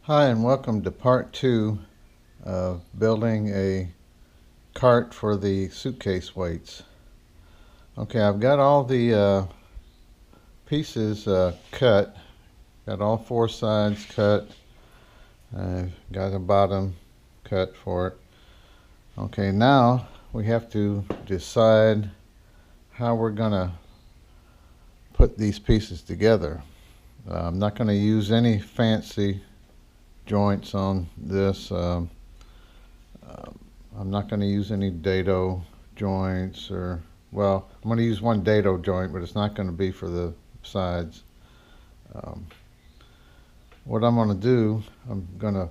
Hi, and welcome to part 2 of building a cart for the suitcase weights. Okay, I've got all the pieces cut, got all 4 sides cut. I've got a bottom cut for it. Okay, now we have to decide how we're gonna put these pieces together. I'm not going to use any fancy joints on this. I'm not going to use any dado joints, or, well, I'm going to use one dado joint, but it's not going to be for the sides. What I'm going to do, I'm going to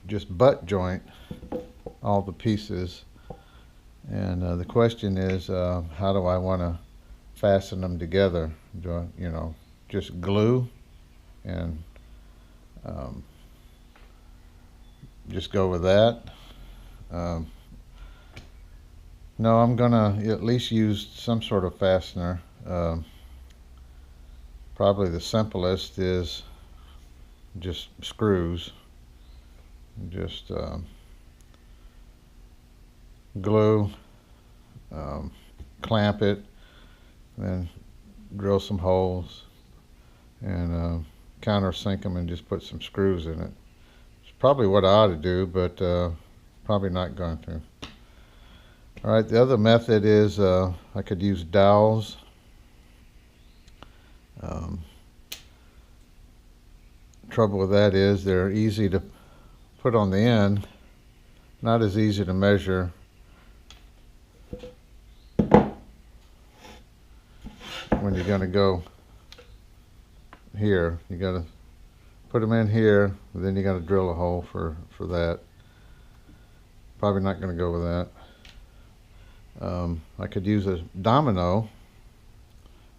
just butt joint all the pieces, and the question is, how do I want to fasten them together? Do I, just glue and just go with that? No, I'm gonna at least use some sort of fastener. Probably the simplest is just screws. Just glue, clamp it, then drill some holes and countersink them and just put some screws in it. It's probably what I ought to do, but probably not going to. Alright, the other method is I could use dowels. Trouble with that is they're easy to put on the end, not as easy to measure. When you're going to go here, you got to put them in here, then you got to drill a hole for that. Probably not going to go with that. I could use a domino.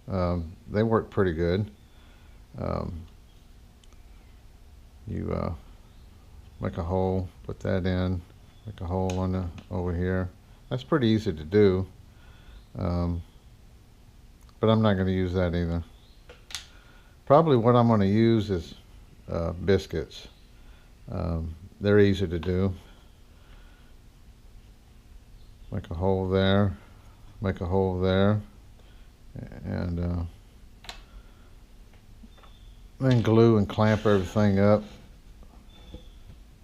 They work pretty good. You make a hole, put that in, make a hole on the over here. That's pretty easy to do, but I'm not going to use that either. Probably what I'm going to use is biscuits. They're easy to do. Make a hole there, make a hole there, and then glue and clamp everything up.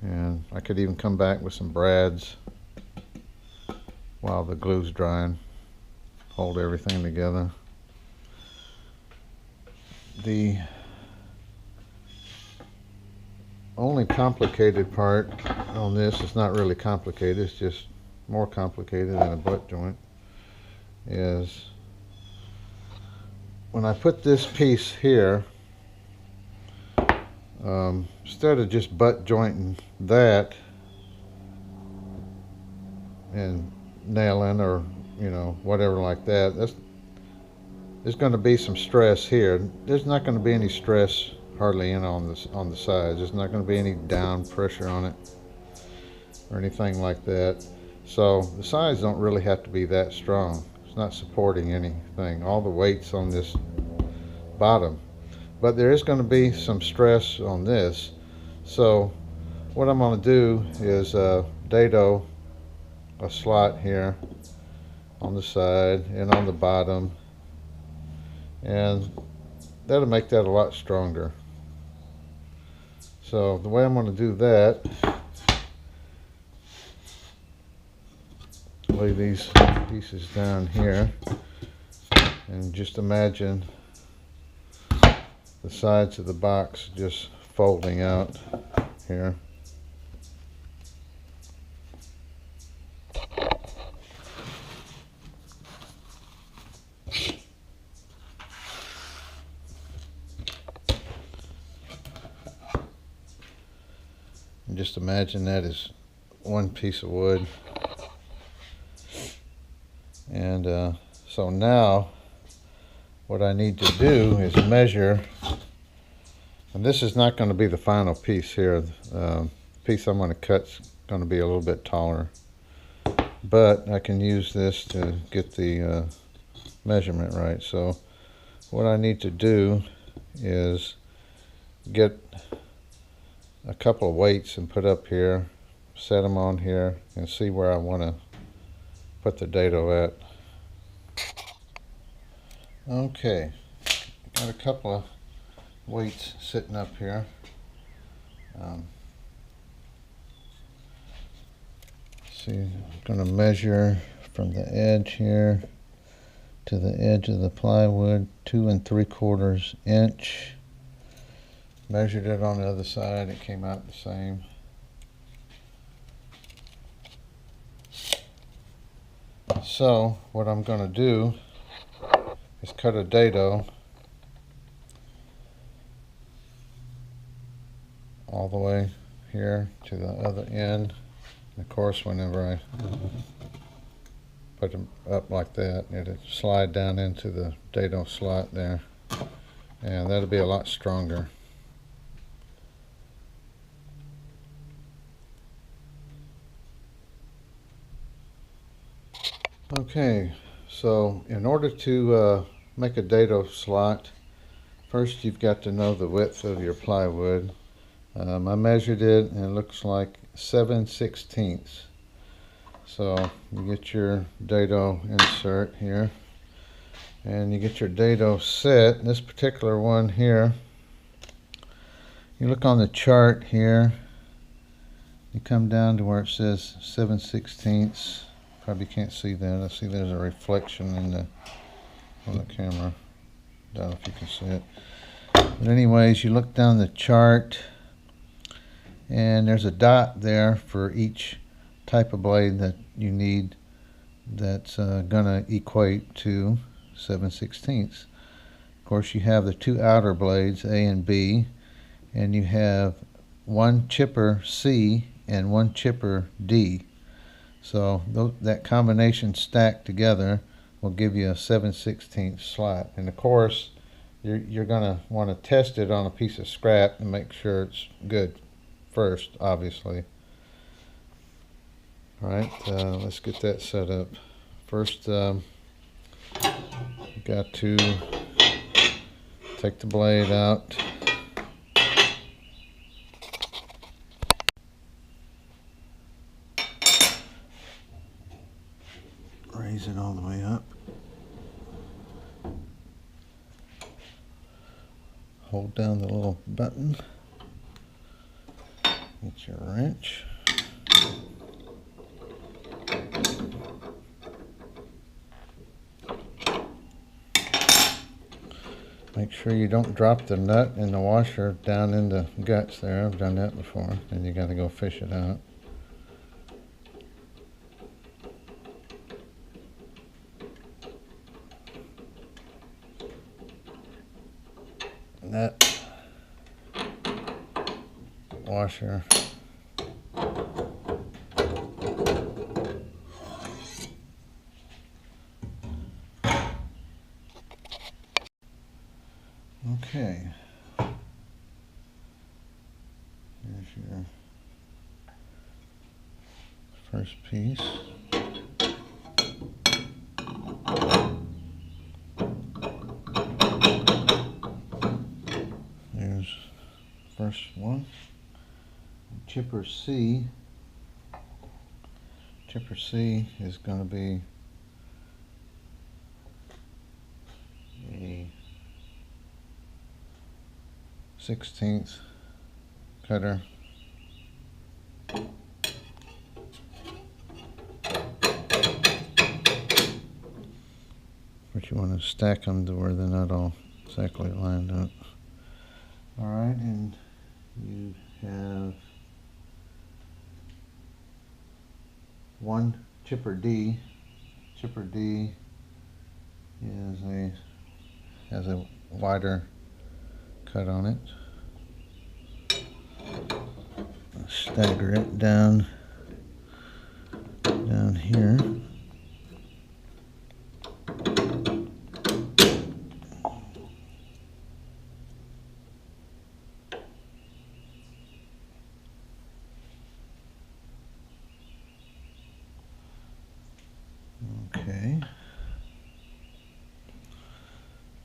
And I could even come back with some brads while the glue's drying, hold everything together. The only complicated part on this is not really complicated, it's just more complicated than a butt joint, is when I put this piece here, instead of just butt jointing that and nailing or whatever like that, there's going to be some stress here. There's not going to be any stress hardly on the sides. There's not going to be any down pressure on it or anything like that. So the sides don't really have to be that strong. It's not supporting anything. All the weight's on this bottom. But there is going to be some stress on this. So what I'm going to do is dado a slot here on the side and on the bottom, and that'll make that a lot stronger. So the way I'm going to do that, lay these pieces down here and just imagine the sides of the box just folding out here. And just imagine that is one piece of wood. And so now what I need to do is measure, and this is not going to be the final piece here. The piece I'm going to cut is going to be a little bit taller, but I can use this to get the measurement right. So what I need to do is get a couple of weights and put up here, set them on here, and see where I want to put the dado at. Okay, got a couple of weights sitting up here. See, I'm going to measure from the edge here to the edge of the plywood, 2 3/4 inch. Measured it on the other side, it came out the same. So what I'm going to do is cut a dado all the way here to the other end. And of course, whenever I put them up like that, it'll slide down into the dado slot there, and that'll be a lot stronger. Okay, so in order to make a dado slot, first you've got to know the width of your plywood. I measured it and it looks like 7/16. So you get your dado insert here and you get your dado set. This particular one here, you look on the chart here, you come down to where it says 7/16. Probably can't see that. I see there's a reflection in on the camera. I don't know if you can see it. But anyways, you look down the chart and there's a dot there for each type of blade that you need that's gonna equate to 7/16. Of course, you have the 2 outer blades, A and B, and you have 1 chipper C and 1 chipper D. So that combination stacked together will give you a 7/16 slot. And of course, you're going to want to test it on a piece of scrap and make sure it's good first, obviously. All right, let's get that set up. First, you got to take the blade out. Raise it all the way up. Hold down the little button. Get your wrench. Make sure you don't drop the nut in the washer down in the guts there. I've done that before. And you got to go fish it out. That washer okay, here's your first piece. First one, chipper C. Chipper C is going to be a 1/16 cutter. But you want to stack them to where they're not all exactly lined up. All right, and you have 1 chipper D. Chipper D has a wider cut on it. Stagger it down here. Okay.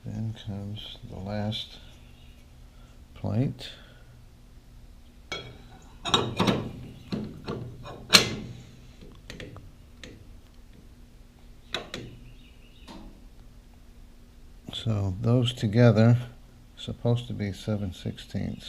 Then comes the last plate. So those together supposed to be 7/16.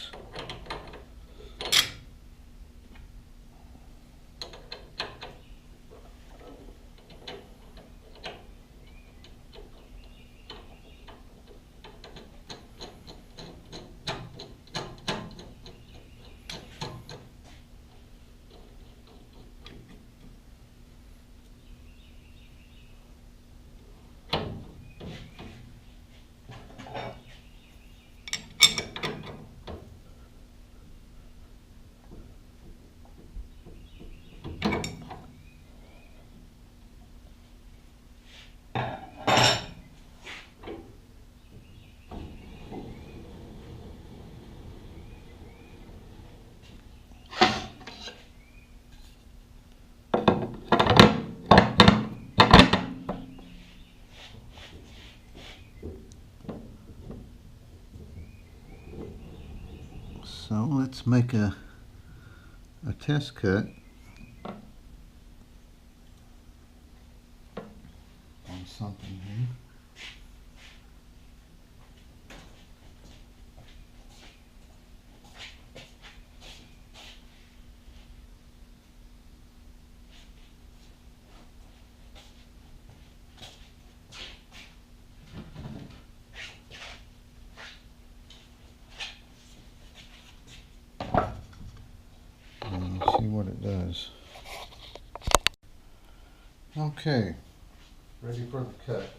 So let's make a test cut on something here. And see what it does. Okay, ready for the cut.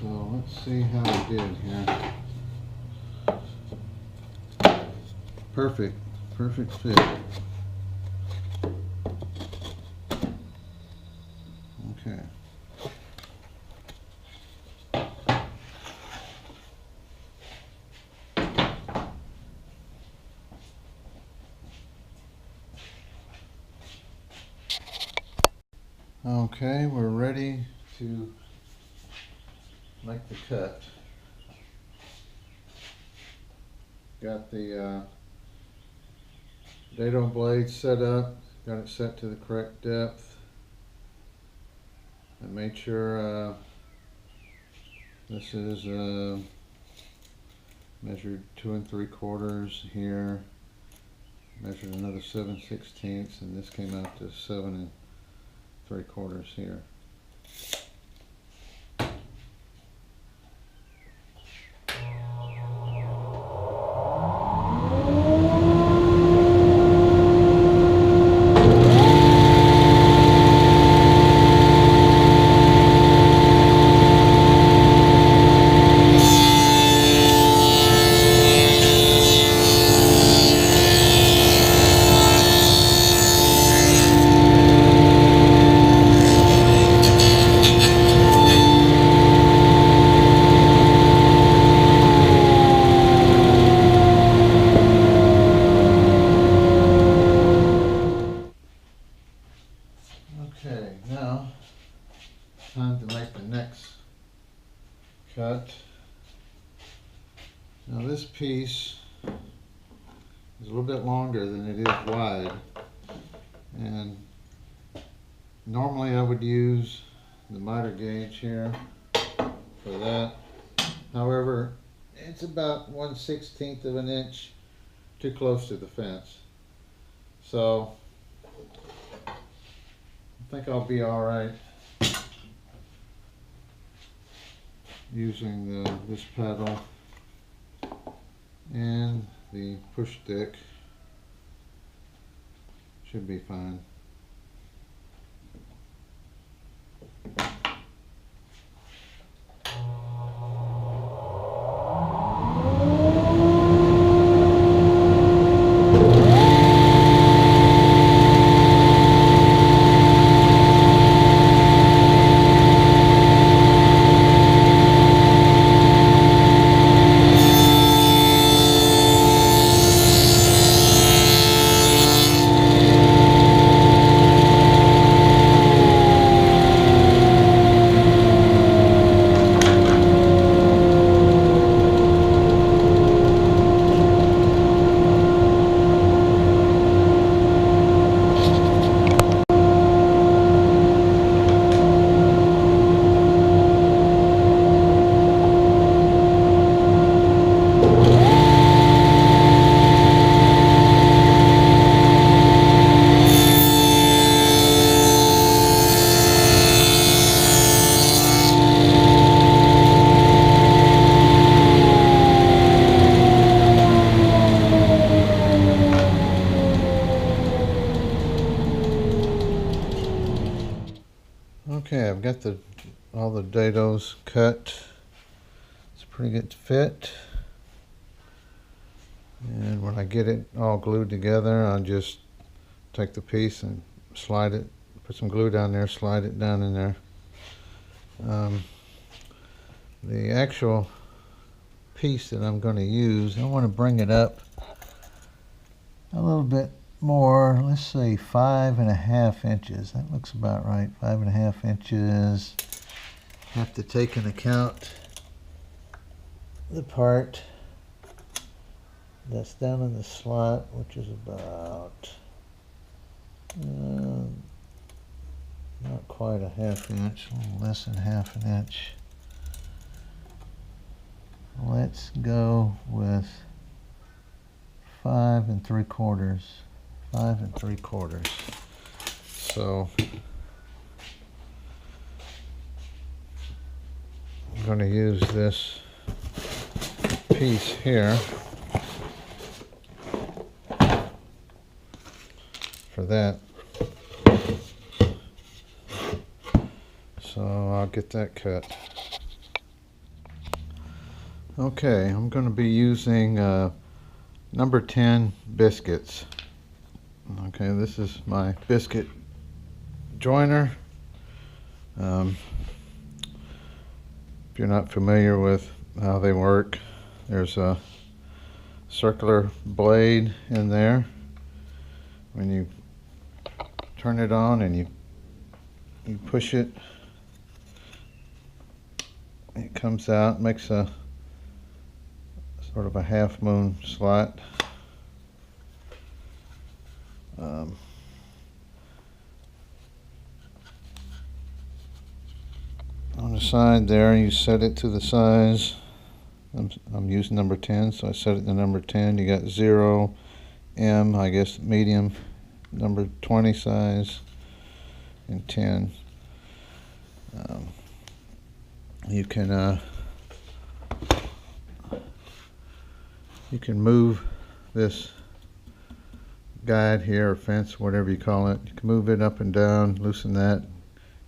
So let's see how we did here. Perfect fit. Okay. Okay, we're ready to make the cut. Got the dado blade set up, got it set to the correct depth. I made sure this is measured 2 3/4 here, measured another 7/16, and this came out to 7 3/4 here. Okay, now time to make the next cut. Now this piece is a little bit longer than it is wide, and normally I would use the miter gauge here for that. However, it's about 1/16 of an inch too close to the fence, so I think I'll be all right using this pedal and the push stick. Should be fine. got all the dados cut. It's a pretty good fit. And when I get it all glued together, I'll just take the piece and slide it, put some glue down there, slide it down in there. The actual piece that I'm going to use, I want to bring it up a little bit more. Let's say 5.5 inches. That looks about right. 5.5 inches. Have to take into account the part that's down in the slot, which is about not quite a half inch, a little less than half an inch. Let's go with 5 3/4. 5 3/4. So I'm going to use this piece here for that. So I'll get that cut. Okay, I'm going to be using number 10 biscuits. Okay, this is my biscuit joiner. If you're not familiar with how they work, there's a circular blade in there. When you turn it on and you push it, it comes out, makes a sort of a half moon slot. On the side there, you set it to the size. I'm using number 10, so I set it to number 10. You got 0, M, I guess medium, number 20 size, and 10. You can move this guide here, or fence, whatever you call it. You can move it up and down, loosen that, you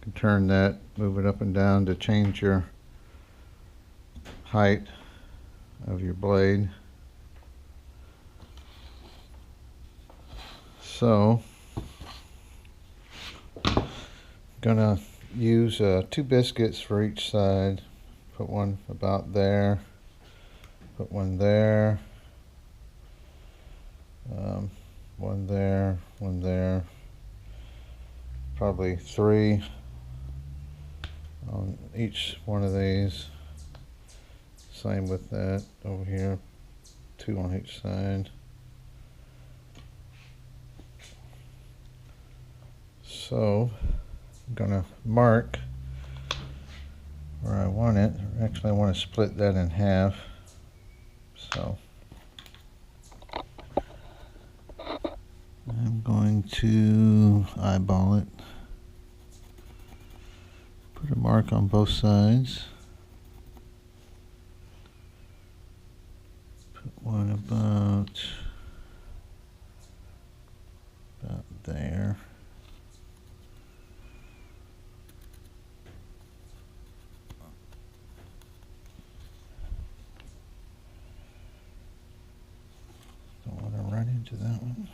can turn that, move it up and down to change your height of your blade. So I'm gonna use 2 biscuits for each side. Put one about there, put one there, one there, one there, probably 3 on each one of these. Same with that over here, 2 on each side. So I'm gonna mark where I want it. Actually, I want to split that in half. So I'm going to eyeball it. Put a mark on both sides. Put one about there. Don't want to run into that one.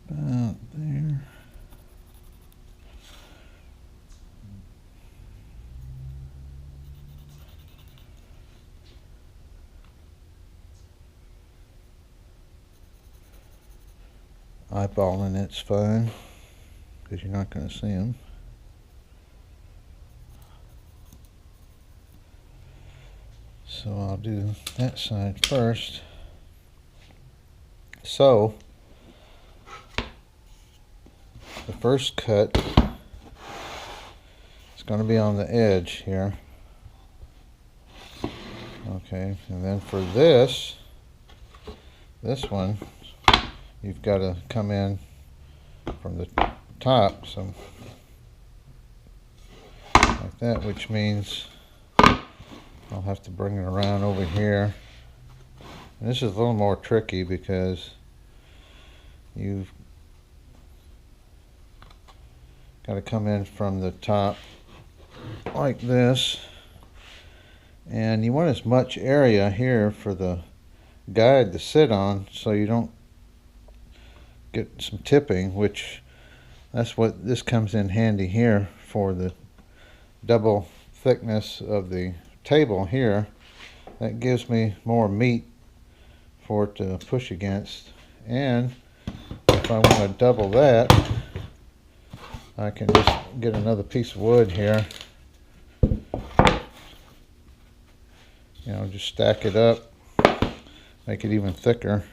About there. Eyeballing it's fine, because you're not going to see them. So I'll do that side first. So the first cut is going to be on the edge here. Okay, and then for this one, you've got to come in from the top, so like that, which means I'll have to bring it around over here. And this is a little more tricky because you've Got to come in from the top like this, and you want as much area here for the guide to sit on so you don't get some tipping, which that's what this comes in handy here for the double thickness of the table here. That gives me more meat for it to push against, and if I want to double that, I can just get another piece of wood here, just stack it up, make it even thicker.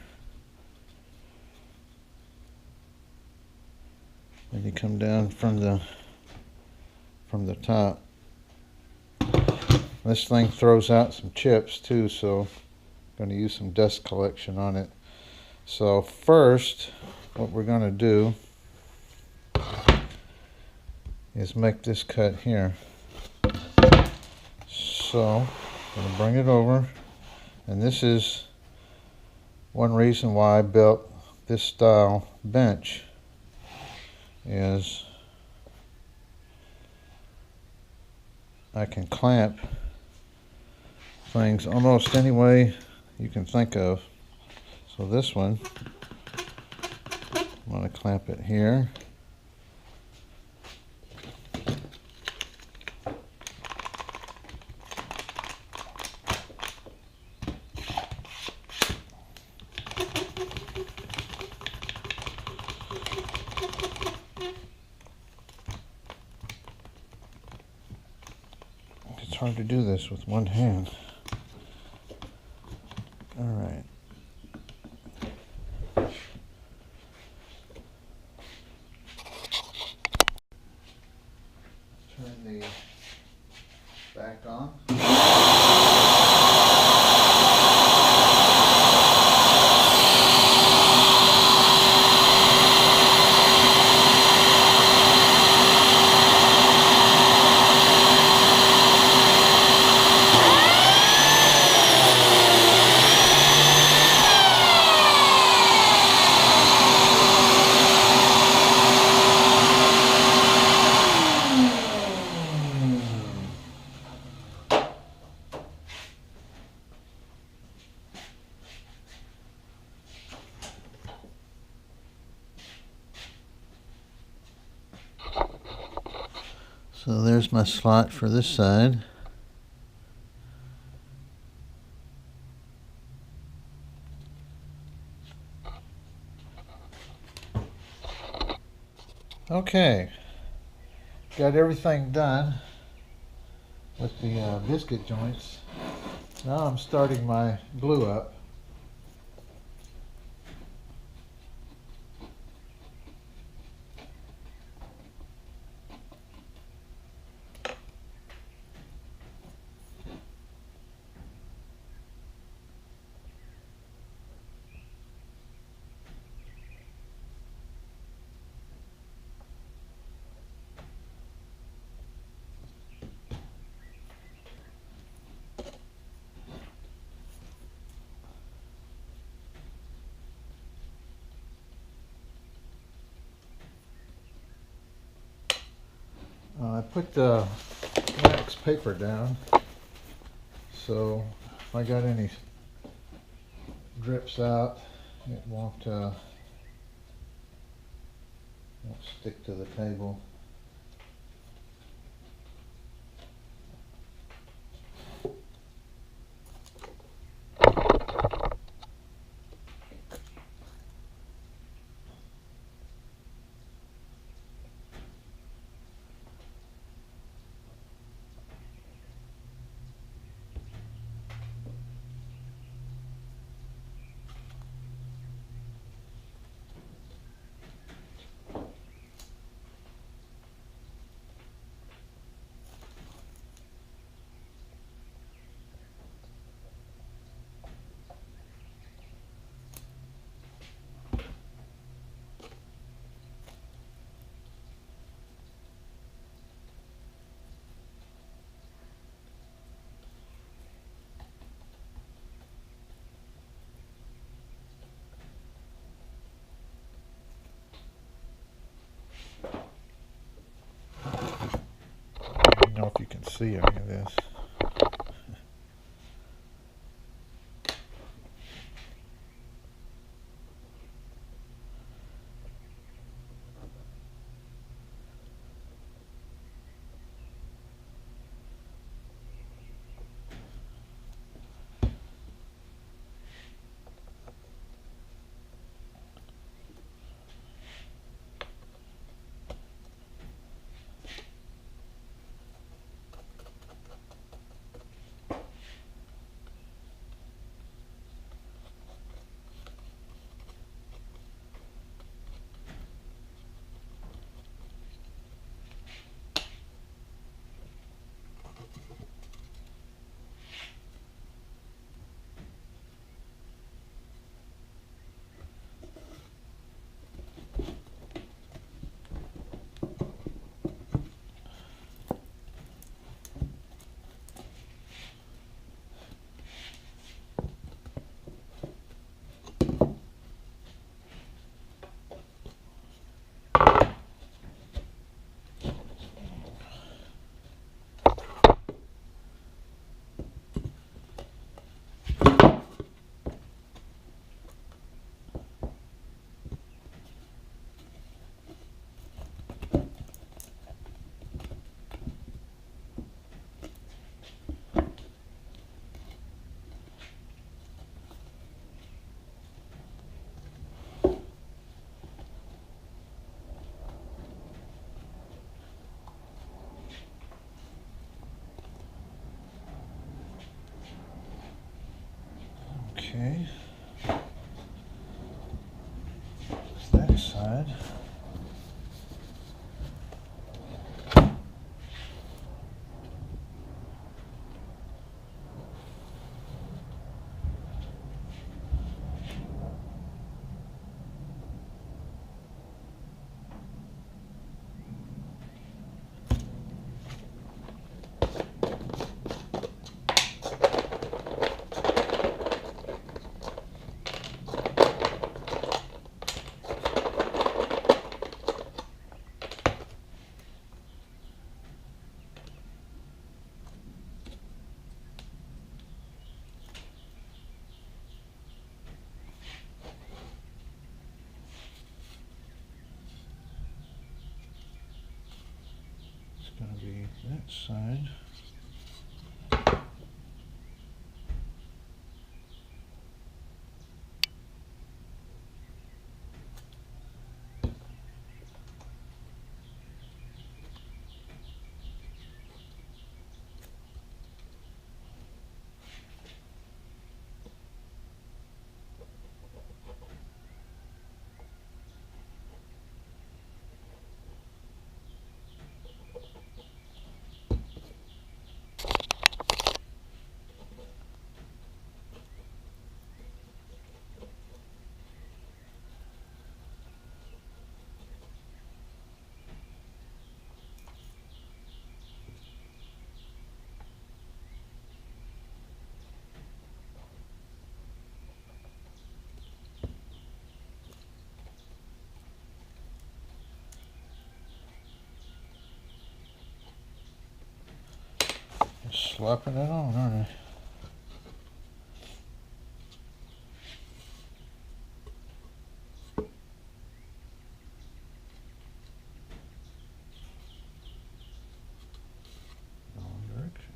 And you come down from the top. This thing throws out some chips too, so I'm going to use some dust collection on it. So first, what we're going to do is make this cut here. So I'm going to bring it over, and this is one reason why I built this style bench, is I can clamp things almost any way you can think of. So this one, I'm going to clamp it here. It's hard to do this with one hand. All right. Turn the back on. So there's my slot for this side. Okay, got everything done with the biscuit joints. Now I'm starting my glue up. I put the wax paper down, so if I got any drips out, it won't stick to the table. see any of this. Okay, that's that side. It's going to be that side. Just slapping it on, aren't I? Wrong direction.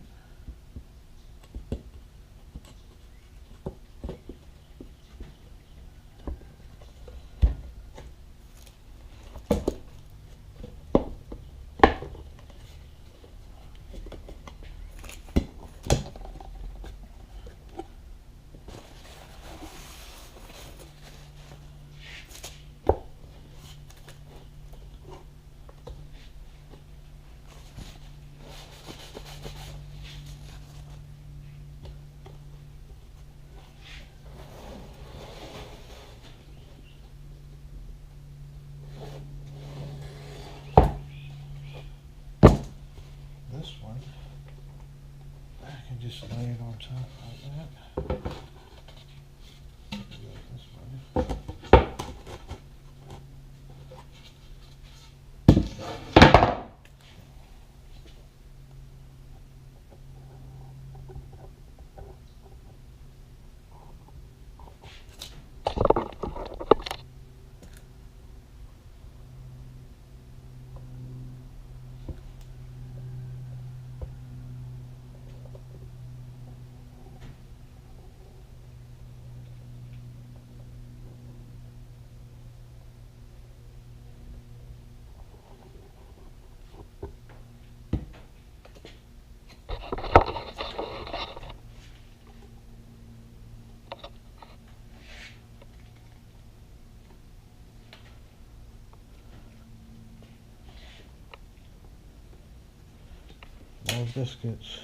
This one, I can just lay it on top like that. This way. More biscuits.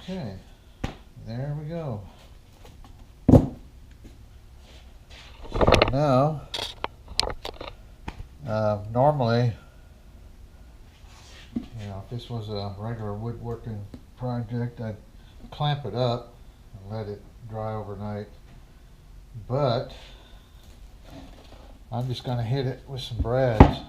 Okay, there we go. So now, normally, if this was a regular woodworking project, I'd clamp it up and let it dry overnight. But I'm just going to hit it with some brads.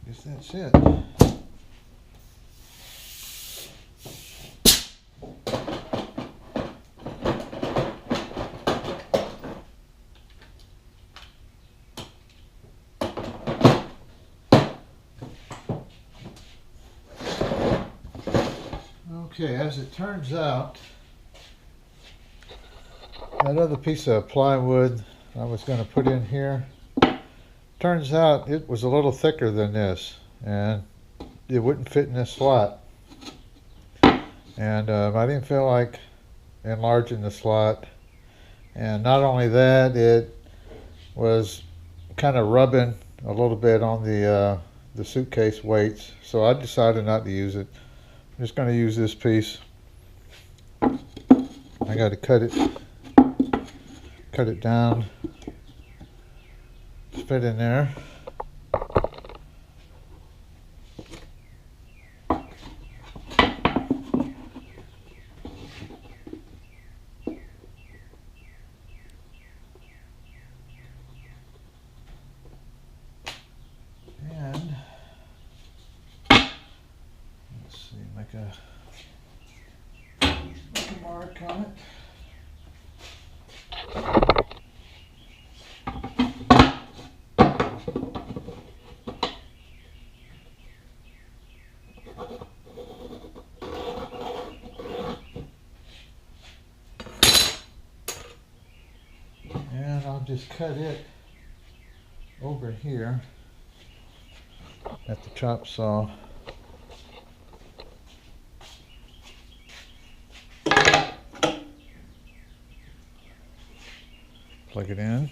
Guess that's it. Okay, as it turns out, that other piece of plywood I was going to put in here, turns out it was a little thicker than this. and it wouldn't fit in this slot. And I didn't feel like enlarging the slot. And not only that, it was kind of rubbing a little bit on the suitcase weights, so I decided not to use it. I'm just going to use this piece. I got to cut it down to fit in there. And let's see, make a mark on it. And I'll just cut it over here at the chop saw. Plug it in.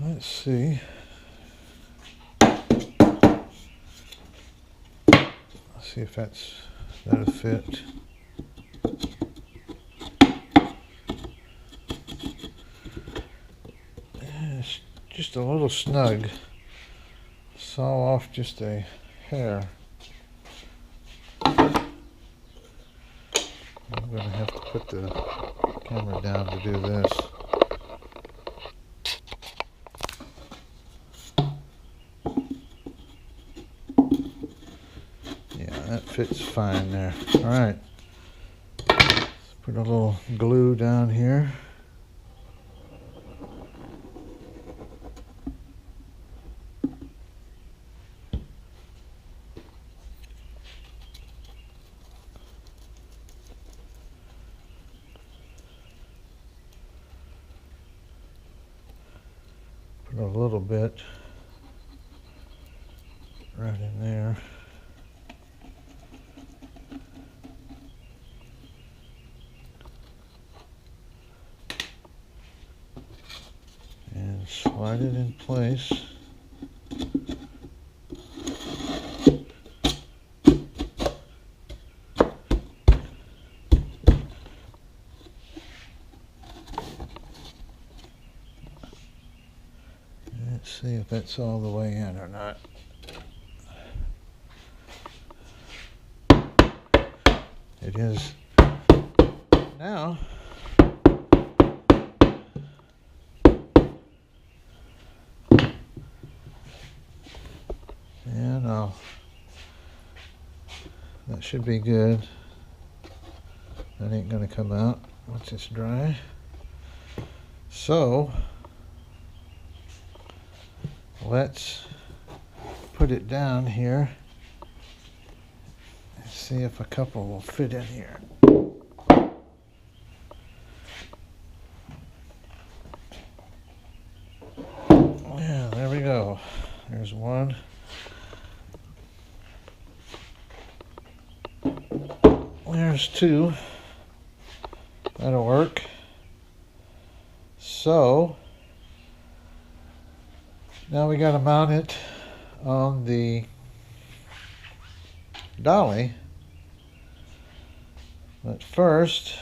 Let's see. Let's see if that'll fit. It's just a little snug. Saw off just a hair. I'm going to have to put the camera down to do this. That fits fine there. Alright, let's put a little glue down here. Put a little bit right in there. And slide it in place. Let's see if that's all the way in or not. It is now. And that should be good. That ain't gonna come out once it's dry. So let's put it down here and see if a couple will fit in here. Yeah, there we go. There's one. There's two. That'll work. So now we got to mount it on the dolly. But first,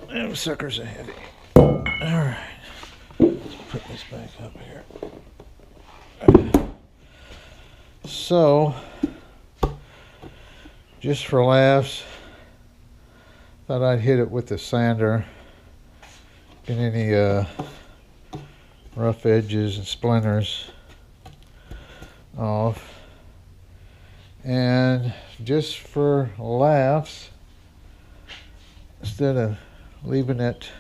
them suckers are heavy. Alright, let's put this back up here. So, just for laughs, thought I'd hit it with the sander, get any rough edges and splinters off. And just for laughs, instead of leaving it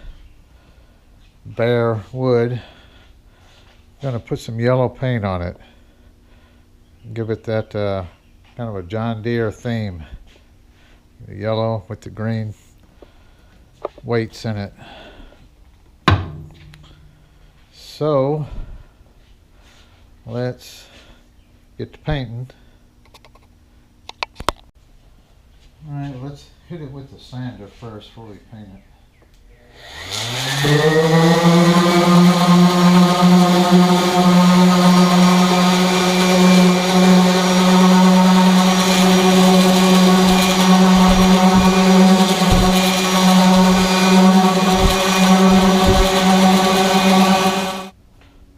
bare wood, I'm going to put some yellow paint on it. Give it that kind of a John Deere theme. The yellow with the green weights in it. So let's get to painting. Alright, let's hit it with the sander first before we paint it.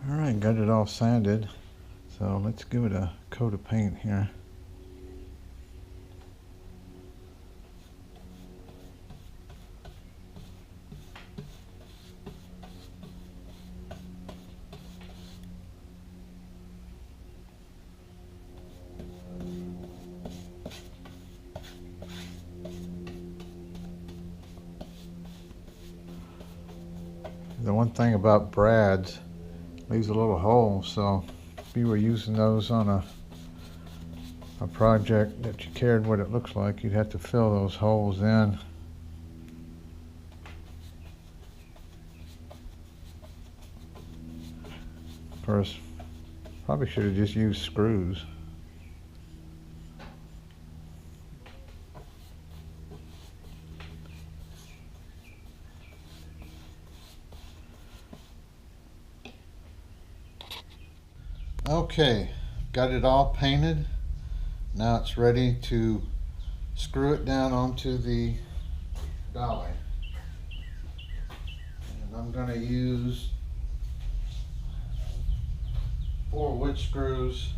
Alright, got it all sanded, so let's give it a coat of paint here. The one thing about brads, leaves a little hole, so if you were using those on a project that you cared what it looks like, you'd have to fill those holes in. Of course, probably should have just used screws. Okay, got it all painted. Now it's ready to screw it down onto the dolly. And I'm going to use 4 wood screws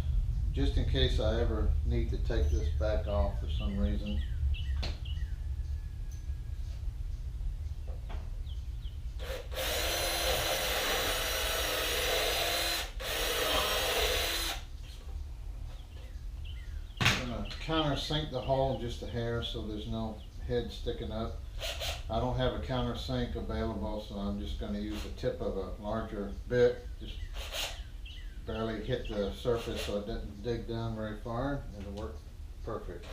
just in case I ever need to take this back off for some reason. Countersink the hole just a hair so there's no head sticking up. I don't have a countersink available, so I'm just going to use the tip of a larger bit, just barely hit the surface so it doesn't dig down very far. It'll work perfect.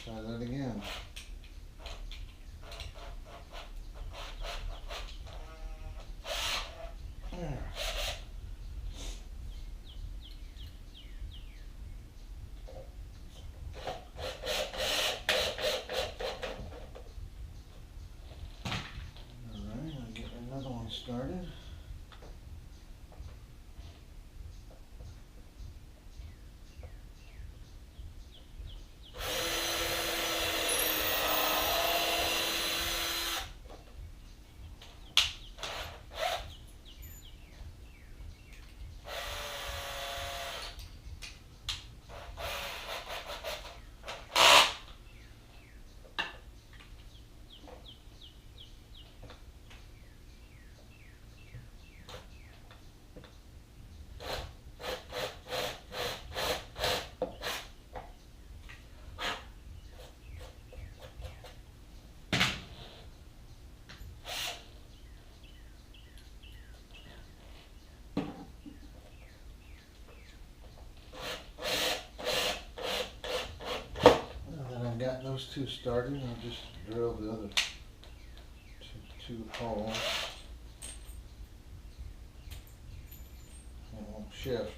Try that again. There. Alright, I'll get another one started. those two started, I'll just drill the other two holes. It won't shift.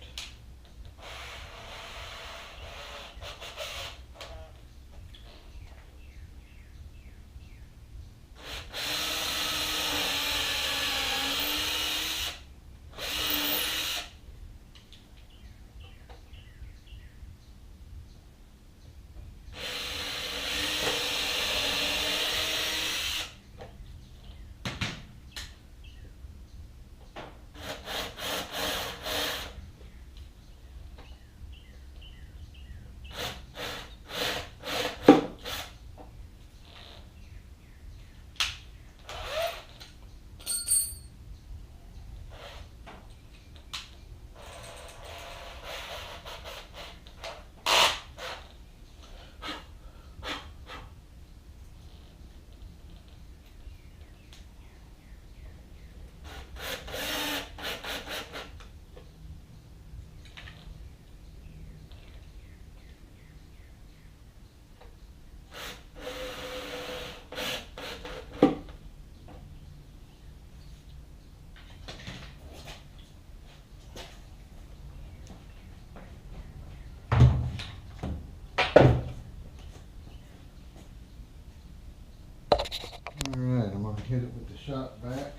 Alright, I'm going to hit it with the shop vac.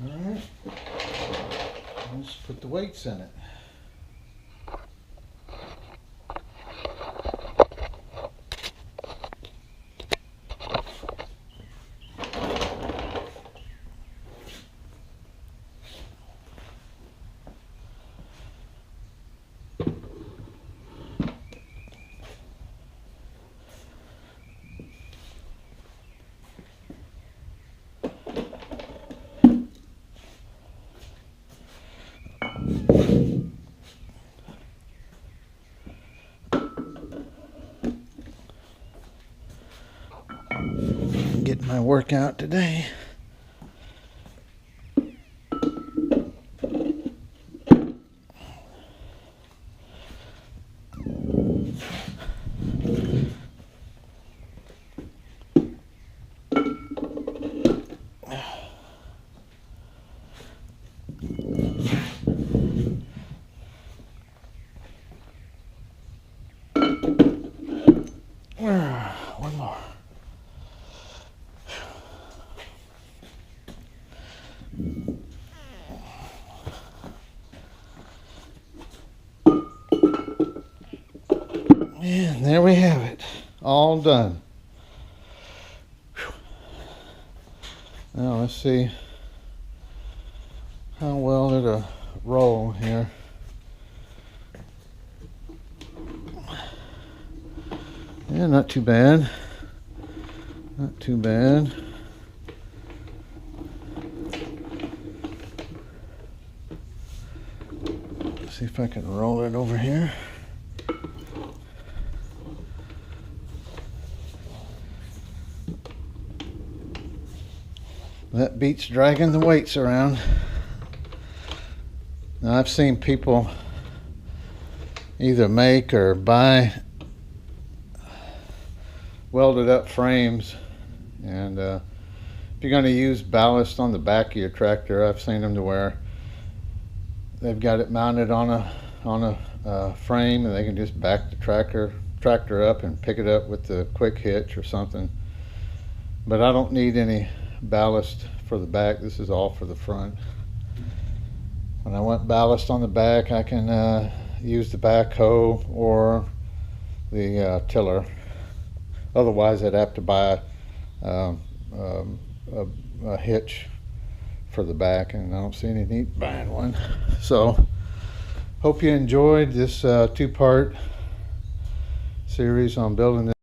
Alright, let's put the weights in it. Get my workout today. One more. And there we have it, all done. Now let's see how well it'll roll here. Yeah, not too bad. Not too bad. Let's see if I can roll it over here. That beats dragging the weights around. Now I've seen people either make or buy welded up frames, and if you're going to use ballast on the back of your tractor, I've seen them to where they've got it mounted on a frame, and they can just back the tractor up and pick it up with the quick hitch or something. But I don't need any ballast for the back. This is all for the front. When I want ballast on the back, I can use the backhoe or the tiller. Otherwise, I'd have to buy a hitch for the back, and I don't see any need buying one. So, hope you enjoyed this two-part series on building this